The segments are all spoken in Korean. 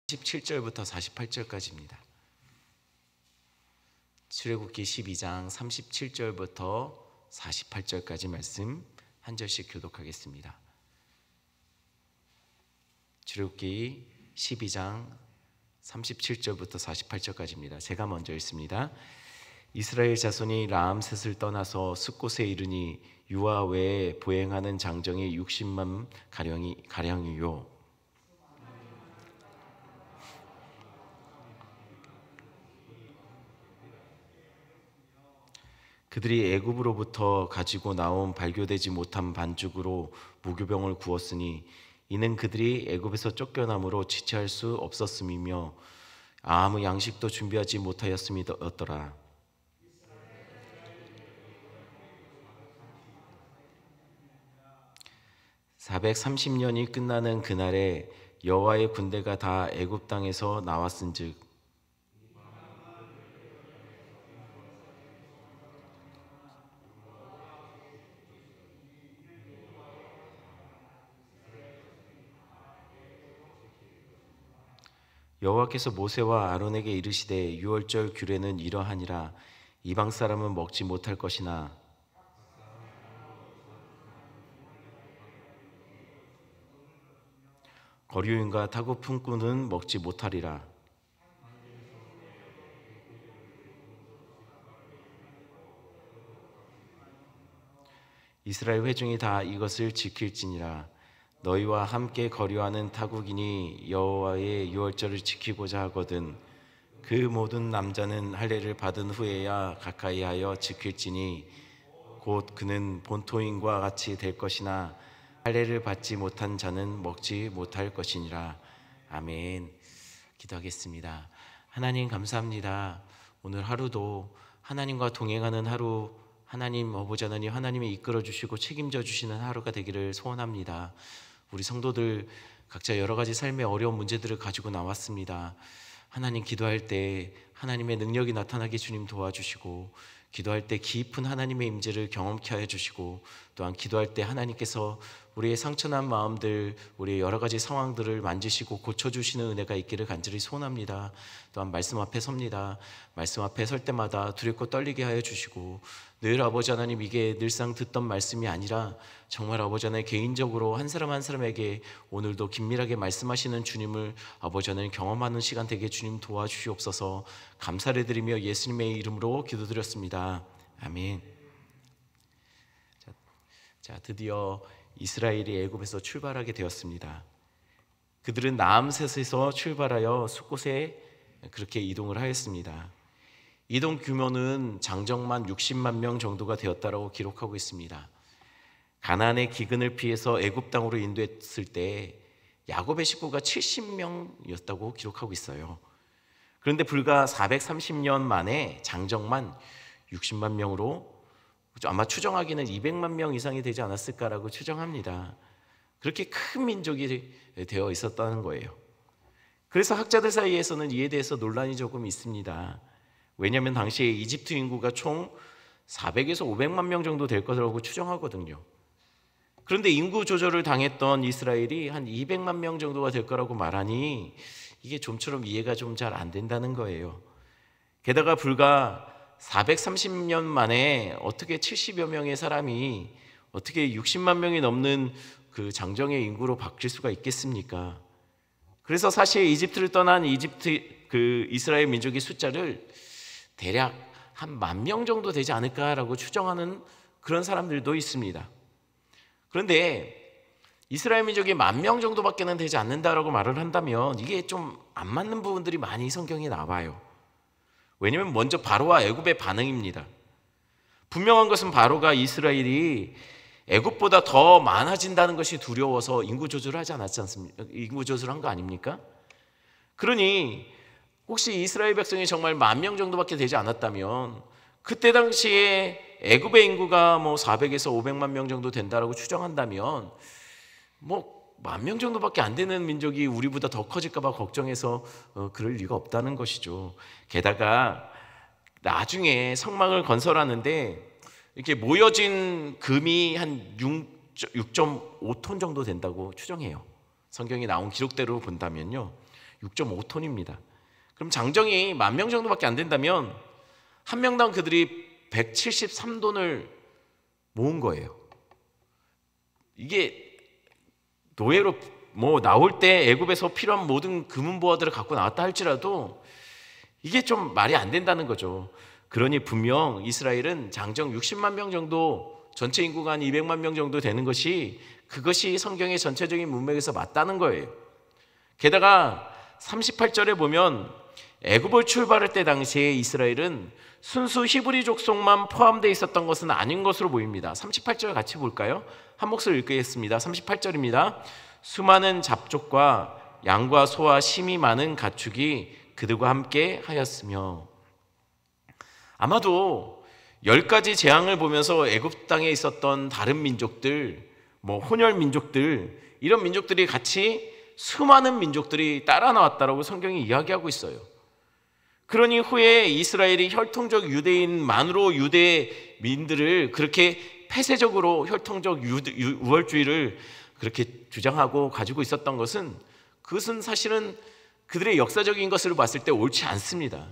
17절부터 48절까지입니다. 출애굽기 12장 37절부터 48절까지 말씀 한 절씩 교독하겠습니다. 출애굽기 12장 37절부터 48절까지입니다. 제가 먼저 읽습니다. 이스라엘 자손이 라암셋을 떠나서 숫곳에 이르니 유아 외에 보행하는 장정이 60만 가량이요. 그들이 애굽으로부터 가지고 나온 발교되지 못한 반죽으로 무교병을 구웠으니 이는 그들이 애굽에서 쫓겨남으로 지체할 수 없었음이며 아무 양식도 준비하지 못하였음이었더라. (430년이) 끝나는 그날에 여호와의 군대가 다 애굽 땅에서 나왔은즉 여호와께서 모세와 아론에게 이르시되 유월절 규례는 이러하니라. 이방 사람은 먹지 못할 것이나 거류인과 타고 품꾼은 먹지 못하리라. 이스라엘 회중이 다 이것을 지킬지니라. 너희와 함께 거류하는 타국인이 여호와의 유월절을 지키고자 하거든 그 모든 남자는 할례를 받은 후에야 가까이 하여 지킬지니 곧 그는 본토인과 같이 될 것이나 할례를 받지 못한 자는 먹지 못할 것이니라. 아멘. 기도하겠습니다. 하나님 감사합니다. 오늘 하루도 하나님과 동행하는 하루, 하나님 아버지 하나님, 하나님이 이끌어 주시고 책임져 주시는 하루가 되기를 소원합니다. 우리 성도들 각자 여러 가지 삶의 어려운 문제들을 가지고 나왔습니다. 하나님 기도할 때 하나님의 능력이 나타나게 주님 도와주시고, 기도할 때 깊은 하나님의 임재를 경험케 하여 주시고, 또한 기도할 때 하나님께서 우리의 상처난 마음들, 우리의 여러 가지 상황들을 만지시고 고쳐주시는 은혜가 있기를 간절히 소원합니다. 또한 말씀 앞에 섭니다. 말씀 앞에 설 때마다 두렵고 떨리게 하여 주시고, 늘 아버지 하나님 이게 늘상 듣던 말씀이 아니라 정말 아버지 하나님 개인적으로 한 사람 한 사람에게 오늘도 긴밀하게 말씀하시는 주님을 아버지 하나님 경험하는 시간 되게 주님 도와주시옵소서. 감사를 드리며 예수님의 이름으로 기도드렸습니다. 아멘. 자, 드디어 이스라엘이 애굽에서 출발하게 되었습니다. 그들은 라암셋에서 출발하여 숫곳에 그렇게 이동을 하였습니다. 이동 규모는 장정만 60만 명 정도가 되었다라고 기록하고 있습니다. 가나안의 기근을 피해서 애굽 땅으로 인도했을 때 야곱의 식구가 70명이었다고 기록하고 있어요. 그런데 불과 430년 만에 장정만 60만 명으로 아마 추정하기는 200만 명 이상이 되지 않았을까라고 추정합니다. 그렇게 큰 민족이 되어 있었다는 거예요. 그래서 학자들 사이에서는 이에 대해서 논란이 조금 있습니다. 왜냐하면 당시에 이집트 인구가 총 400에서 500만 명 정도 될 거라고 추정하거든요. 그런데 인구 조절을 당했던 이스라엘이 한 200만 명 정도가 될 거라고 말하니 이게 좀처럼 이해가 좀 잘 안 된다는 거예요. 게다가 불과 430년 만에 어떻게 70여 명의 사람이 어떻게 60만 명이 넘는 그 장정의 인구로 바뀔 수가 있겠습니까? 그래서 사실 이집트를 떠난 그 이스라엘 민족의 숫자를 대략 한 10,000명 정도 되지 않을까라고 추정하는 그런 사람들도 있습니다. 그런데 이스라엘 민족이 10,000명 정도밖에는 되지 않는다라고 말을 한다면 이게 좀 안 맞는 부분들이 많이 성경에 나와요. 왜냐하면 먼저 바로와 애굽의 반응입니다. 분명한 것은 바로가 이스라엘이 애굽보다 더 많아진다는 것이 두려워서 인구 조절을 하지 않았지 않습니까? 인구 조절한 거 아닙니까? 그러니 혹시 이스라엘 백성이 정말 10,000명 정도밖에 되지 않았다면 그때 당시에 애굽의 인구가 400에서 500만 명 정도 된다라고 추정한다면 10,000명 정도밖에 안 되는 민족이 우리보다 더 커질까 봐 걱정해서 그럴 리가 없다는 것이죠. 게다가 나중에 성막을 건설하는데 이렇게 모여진 금이 한 6.5톤 정도 된다고 추정해요. 성경에 나온 기록대로 본다면요, 6.5톤입니다. 그럼 장정이 10,000명 정도밖에 안 된다면 한 명당 그들이 173돈을 모은 거예요. 이게 노예로 나올 때 애굽에서 필요한 모든 금은보화들을 갖고 나왔다 할지라도 이게 좀 말이 안 된다는 거죠. 그러니 분명 이스라엘은 장정 60만 명 정도, 전체 인구가 한 200만 명 정도 되는 그것이 성경의 전체적인 문맥에서 맞다는 거예요. 게다가 38절에 보면 애굽을 출발할 때 당시에 이스라엘은 순수 히브리 족속만 포함되어 있었던 것은 아닌 것으로 보입니다. 38절 같이 볼까요? 한 목소리 읽겠습니다. 38절입니다. 수많은 잡족과 양과 소와 심이 많은 가축이 그들과 함께 하였으며. 아마도 10가지 재앙을 보면서 애굽 땅에 있었던 다른 민족들, 혼혈 민족들, 이런 민족들이 같이 수많은 민족들이 따라 나왔다라고 성경이 이야기하고 있어요. 그러니 후에 이스라엘이 혈통적 유대인만으로 유대민들을 그렇게 폐쇄적으로 혈통적 우월주의를 그렇게 주장하고 가지고 있었던 그것은 사실은 그들의 역사적인 것을 봤을 때 옳지 않습니다.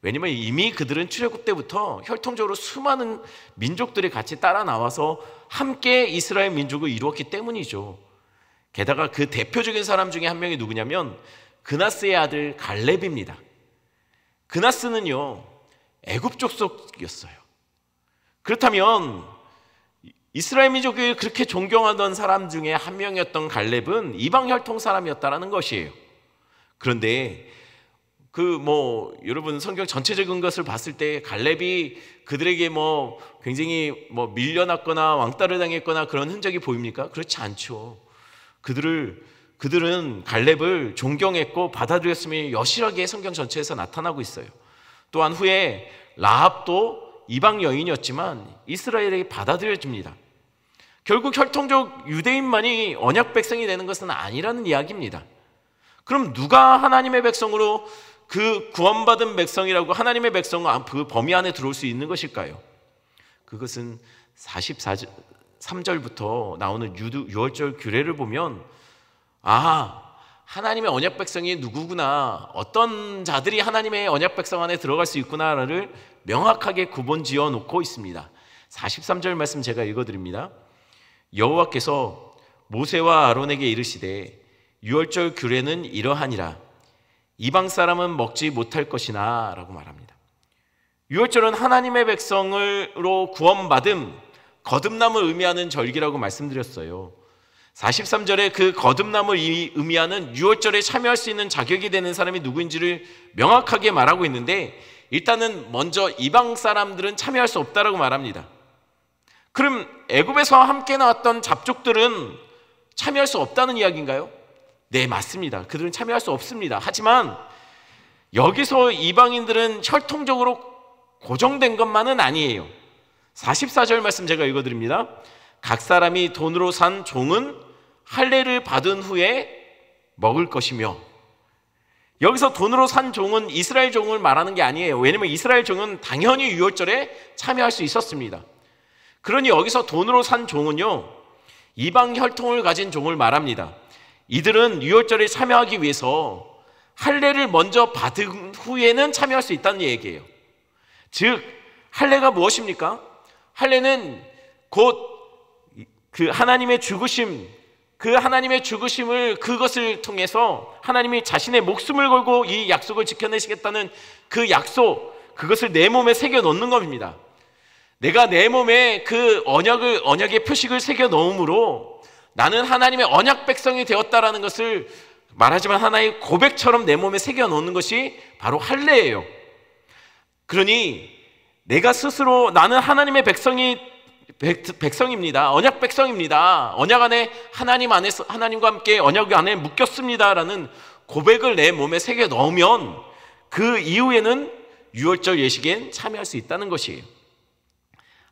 왜냐하면 이미 그들은 출애굽 때부터 혈통적으로 수많은 민족들이 같이 따라 나와서 함께 이스라엘 민족을 이루었기 때문이죠. 게다가 그 대표적인 사람 중에 한 명이 누구냐면 그나스의 아들 갈렙입니다. 그나스는요, 애굽 족속이었어요. 그렇다면 이스라엘 민족을 그렇게 존경하던 사람 중에 한 명이었던 갈렙은 이방 혈통 사람이었다라는 것이에요. 그런데 여러분 성경 전체적인 것을 봤을 때 갈렙이 그들에게 굉장히 밀려났거나 왕따를 당했거나 그런 흔적이 보입니까? 그렇지 않죠. 그들은 갈렙을 존경했고 받아들였음이 여실하게 성경 전체에서 나타나고 있어요. 또한 후에 라합도 이방 여인이었지만 이스라엘에게 받아들여집니다. 결국 혈통적 유대인만이 언약 백성이 되는 것은 아니라는 이야기입니다. 그럼 누가 하나님의 백성으로 그 구원받은 백성이라고 하나님의 백성 그 범위 안에 들어올 수 있는 것일까요? 그것은 43절부터 나오는 유월절 규례를 보면 하나님의 언약 백성이 누구구나, 어떤 자들이 하나님의 언약 백성 안에 들어갈 수 있구나를 명확하게 구분 지어 놓고 있습니다. 43절 말씀 제가 읽어드립니다. 여호와께서 모세와 아론에게 이르시되 유월절 규례는 이러하니라. 이방 사람은 먹지 못할 것이나 라고 말합니다. 유월절은 하나님의 백성으로 구원받음, 거듭남을 의미하는 절기라고 말씀드렸어요. 43절에 그 거듭남을 의미하는 유월절에 참여할 수 있는 자격이 되는 사람이 누구인지를 명확하게 말하고 있는데, 일단은 먼저 이방 사람들은 참여할 수 없다라고 말합니다. 그럼 애굽에서 함께 나왔던 잡족들은 참여할 수 없다는 이야기인가요? 네, 맞습니다. 그들은 참여할 수 없습니다. 하지만 여기서 이방인들은 혈통적으로 고정된 것만은 아니에요. 44절 말씀 제가 읽어드립니다. 각 사람이 돈으로 산 종은 할례를 받은 후에 먹을 것이며. 여기서 돈으로 산 종은 이스라엘 종을 말하는 게 아니에요. 왜냐하면 이스라엘 종은 당연히 유월절에 참여할 수 있었습니다. 그러니 여기서 돈으로 산 종은요, 이방 혈통을 가진 종을 말합니다. 이들은 유월절에 참여하기 위해서 할례를 먼저 받은 후에는 참여할 수 있다는 얘기예요. 즉 할례가 무엇입니까? 할례는 곧 그 하나님의 죽으심, 그 하나님의 죽으심을 그것을 통해서 하나님이 자신의 목숨을 걸고 이 약속을 지켜내시겠다는 그 약속, 그것을 내 몸에 새겨 놓는 겁니다. 내가 내 몸에 그 언약의 표식을 새겨 놓음으로 나는 하나님의 언약 백성이 되었다라는 것을 말하지만 하나의 고백처럼 내 몸에 새겨 놓는 것이 바로 할례예요. 그러니 내가 스스로 나는 하나님의 백성입니다. 언약 백성입니다. 언약 안에 하나님 안에서 하나님과 함께 언약 안에 묶였습니다라는 고백을 내 몸에 새겨 넣으면 그 이후에는 유월절 예식엔 참여할 수 있다는 것이에요.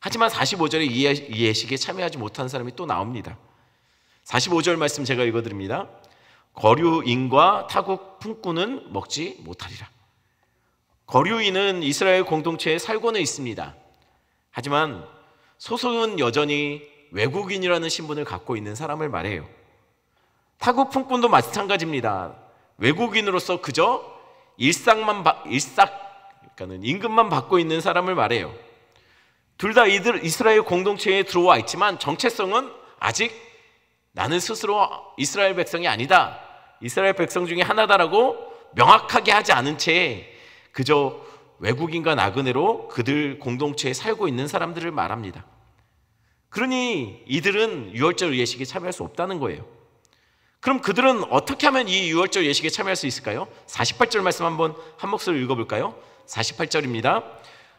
하지만 45절에 이 예식에 참여하지 못한 사람이 또 나옵니다. 45절 말씀 제가 읽어드립니다. 거류인과 타국 품꾼은 먹지 못하리라. 거류인은 이스라엘 공동체에 살고는 있습니다. 하지만 소속은 여전히 외국인이라는 신분을 갖고 있는 사람을 말해요. 타국 품꾼도 마찬가지입니다. 외국인으로서 그저 그러니까는 임금만 받고 있는 사람을 말해요. 둘 다 이스라엘 공동체에 들어와 있지만 정체성은 아직 나는 스스로 이스라엘 백성이 아니다, 이스라엘 백성 중에 하나다라고 명확하게 하지 않은 채 그저 외국인과 나그네로 그들 공동체에 살고 있는 사람들을 말합니다. 그러니 이들은 유월절 예식에 참여할 수 없다는 거예요. 그럼 그들은 어떻게 하면 이 유월절 예식에 참여할 수 있을까요? 48절 말씀 한번 한 목소리로 읽어볼까요? 48절입니다.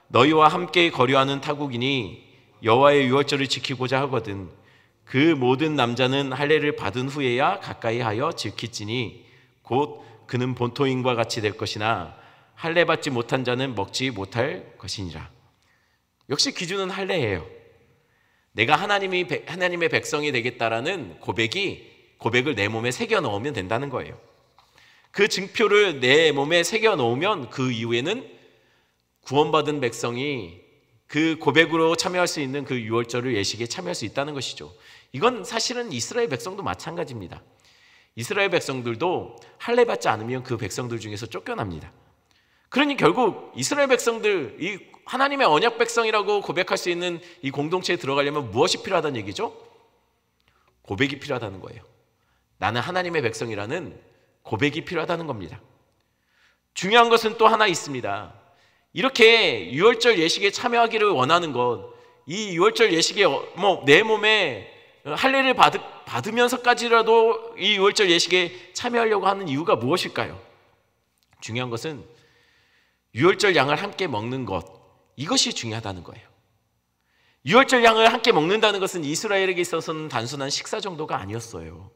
너희와 함께 거류하는 타국인이 여호와의 유월절을 지키고자 하거든 그 모든 남자는 할례를 받은 후에야 가까이 하여 지킬지니 곧 그는 본토인과 같이 될 것이나 할례 받지 못한 자는 먹지 못할 것이니라. 역시 기준은 할례예요. 내가 하나님의 백성이 되겠다라는 고백을 내 몸에 새겨 넣으면 된다는 거예요. 그 증표를 내 몸에 새겨 넣으면 그 이후에는 구원받은 백성이 그 고백으로 참여할 수 있는 그 유월절 예식에 참여할 수 있다는 것이죠. 이건 사실은 이스라엘 백성도 마찬가지입니다. 이스라엘 백성들도 할례 받지 않으면 그 백성들 중에서 쫓겨납니다. 그러니 결국 이스라엘 백성들, 이 하나님의 언약 백성이라고 고백할 수 있는 이 공동체에 들어가려면 무엇이 필요하다는 얘기죠? 고백이 필요하다는 거예요. 나는 하나님의 백성이라는 고백이 필요하다는 겁니다. 중요한 것은 또 하나 있습니다. 이렇게 유월절 예식에 참여하기를 원하는 것, 이 유월절 예식에 내 몸에 할례를 받으면서까지라도 이 유월절 예식에 참여하려고 하는 이유가 무엇일까요? 중요한 것은 유월절 양을 함께 먹는 것, 이것이 중요하다는 거예요. 유월절 양을 함께 먹는다는 것은 이스라엘에게 있어서는 단순한 식사 정도가 아니었어요.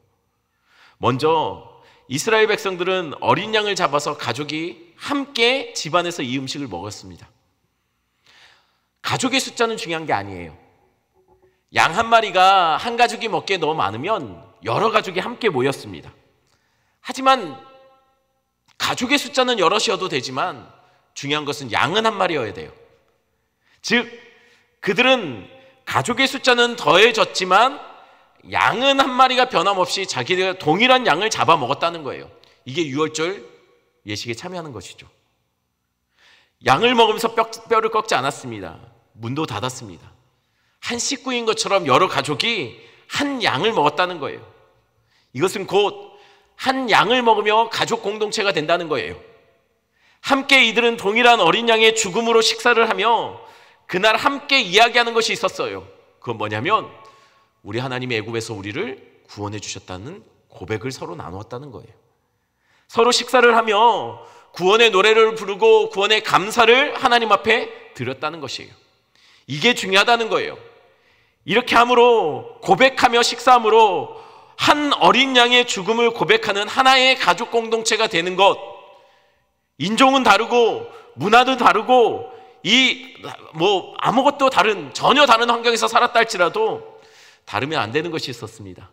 먼저 이스라엘 백성들은 어린 양을 잡아서 가족이 함께 집안에서 이 음식을 먹었습니다. 가족의 숫자는 중요한 게 아니에요. 양 한 마리가 한 가족이 먹기에 너무 많으면 여러 가족이 함께 모였습니다. 하지만 가족의 숫자는 여럿이어도 되지만 중요한 것은 양은 한 마리여야 돼요. 즉 그들은 가족의 숫자는 더해졌지만 양은 한 마리가 변함없이 자기들 동일한 양을 잡아 먹었다는 거예요. 이게 유월절 예식에 참여하는 것이죠. 양을 먹으면서 뼈를 꺾지 않았습니다. 문도 닫았습니다. 한 식구인 것처럼 여러 가족이 한 양을 먹었다는 거예요. 이것은 곧 한 양을 먹으며 가족 공동체가 된다는 거예요. 함께 이들은 동일한 어린 양의 죽음으로 식사를 하며 그날 함께 이야기하는 것이 있었어요. 그건 뭐냐면 우리 하나님의 애굽에서 우리를 구원해 주셨다는 고백을 서로 나누었다는 거예요. 서로 식사를 하며 구원의 노래를 부르고 구원의 감사를 하나님 앞에 드렸다는 것이에요. 이게 중요하다는 거예요. 이렇게 함으로, 고백하며 식사함으로 한 어린 양의 죽음을 고백하는 하나의 가족 공동체가 되는 것, 인종은 다르고 문화도 다르고 아무것도 전혀 다른 환경에서 살았다 할지라도 다르면 안 되는 것이 있었습니다.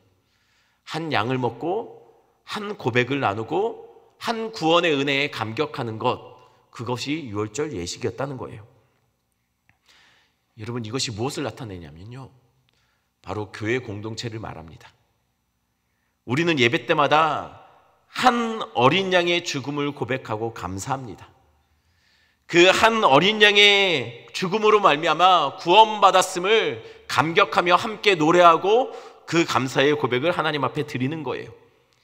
한 양을 먹고 한 고백을 나누고 한 구원의 은혜에 감격하는 것, 그것이 유월절 예식이었다는 거예요. 여러분, 이것이 무엇을 나타내냐면요, 바로 교회 공동체를 말합니다. 우리는 예배 때마다 한 어린 양의 죽음을 고백하고 감사합니다. 그 한 어린 양의 죽음으로 말미암아 구원받았음을 감격하며 함께 노래하고 그 감사의 고백을 하나님 앞에 드리는 거예요.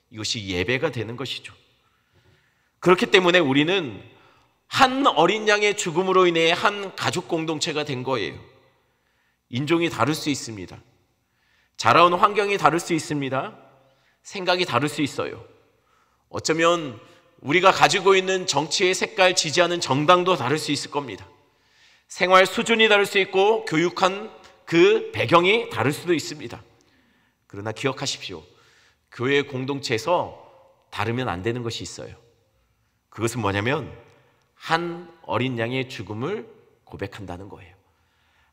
이것이 예배가 되는 것이죠. 그렇기 때문에 우리는 한 어린 양의 죽음으로 인해 한 가족 공동체가 된 거예요. 인종이 다를 수 있습니다. 자라온 환경이 다를 수 있습니다. 생각이 다를 수 있어요. 어쩌면 우리가 가지고 있는 정치의 색깔, 지지하는 정당도 다를 수 있을 겁니다. 생활 수준이 다를 수 있고 교육한 그 배경이 다를 수도 있습니다. 그러나 기억하십시오. 교회 공동체에서 다르면 안 되는 것이 있어요. 그것은 뭐냐면 한 어린 양의 죽음을 고백한다는 거예요.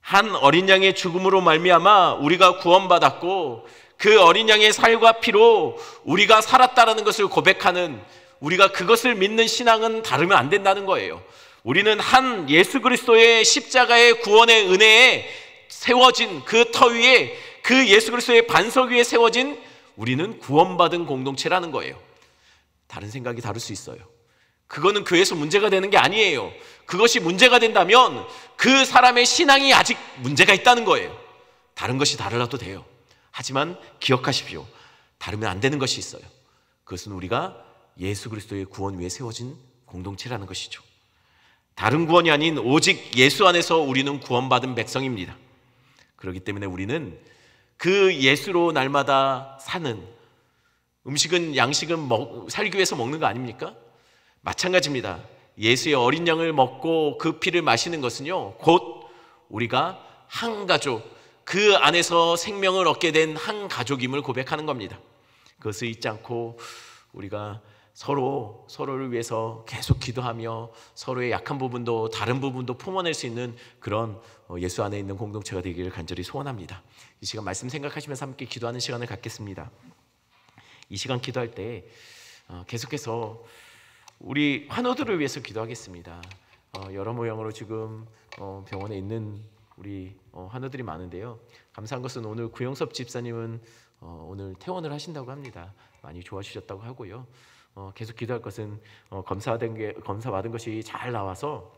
한 어린 양의 죽음으로 말미암아 우리가 구원받았고 그 어린 양의 살과 피로 우리가 살았다라는 것을 고백하는, 우리가 그것을 믿는 신앙은 다르면 안 된다는 거예요. 우리는 한 예수 그리스도의 십자가의 구원의 은혜에 세워진 그 터 위에, 그 예수 그리스도의 반석 위에 세워진 우리는 구원받은 공동체라는 거예요. 다른 생각이 다를 수 있어요. 그거는 교회에서 문제가 되는 게 아니에요. 그것이 문제가 된다면 그 사람의 신앙이 아직 문제가 있다는 거예요. 다른 것이 다르라도 돼요. 하지만 기억하십시오. 다르면 안 되는 것이 있어요. 그것은 우리가 예수 그리스도의 구원 위에 세워진 공동체라는 것이죠. 다른 구원이 아닌 오직 예수 안에서 우리는 구원받은 백성입니다. 그렇기 때문에 우리는 그 예수로 날마다 사는, 음식은 양식은 살기 위해서 먹는 거 아닙니까? 마찬가지입니다. 예수의 어린 양을 먹고 그 피를 마시는 것은요, 곧 우리가 한 가족, 그 안에서 생명을 얻게 된 한 가족임을 고백하는 겁니다. 그것을 잊지 않고 우리가 서로를 위해서 계속 기도하며 서로의 약한 부분도 다른 부분도 품어낼 수 있는 그런 예수 안에 있는 공동체가 되기를 간절히 소원합니다. 이 시간 말씀 생각하시면서 함께 기도하는 시간을 갖겠습니다. 이 시간 기도할 때 계속해서 우리 환우들을 위해서 기도하겠습니다. 여러 모양으로 지금 병원에 있는 우리 환우들이 많은데요. 감사한 것은 오늘 구영섭 집사님은 오늘 퇴원을 하신다고 합니다. 많이 좋아지셨다고 하고요. 계속 기도할 것은 검사받은 것이 잘 나와서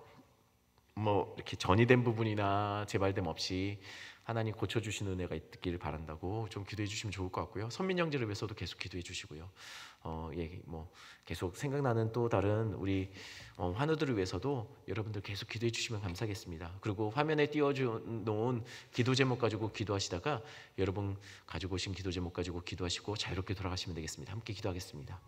이렇게 전이된 부분이나 재발됨 없이 하나님 고쳐주시는 은혜가 있기를 바란다고 좀 기도해 주시면 좋을 것 같고요. 선민 형제를 위해서도 계속 기도해 주시고요. 계속 생각나는 또 다른 우리 환우들을 위해서도 여러분들 계속 기도해 주시면 감사하겠습니다. 그리고 화면에 띄워놓은 기도 제목 가지고 기도하시다가 여러분 가지고 오신 기도 제목 가지고 기도하시고 자유롭게 돌아가시면 되겠습니다. 함께 기도하겠습니다.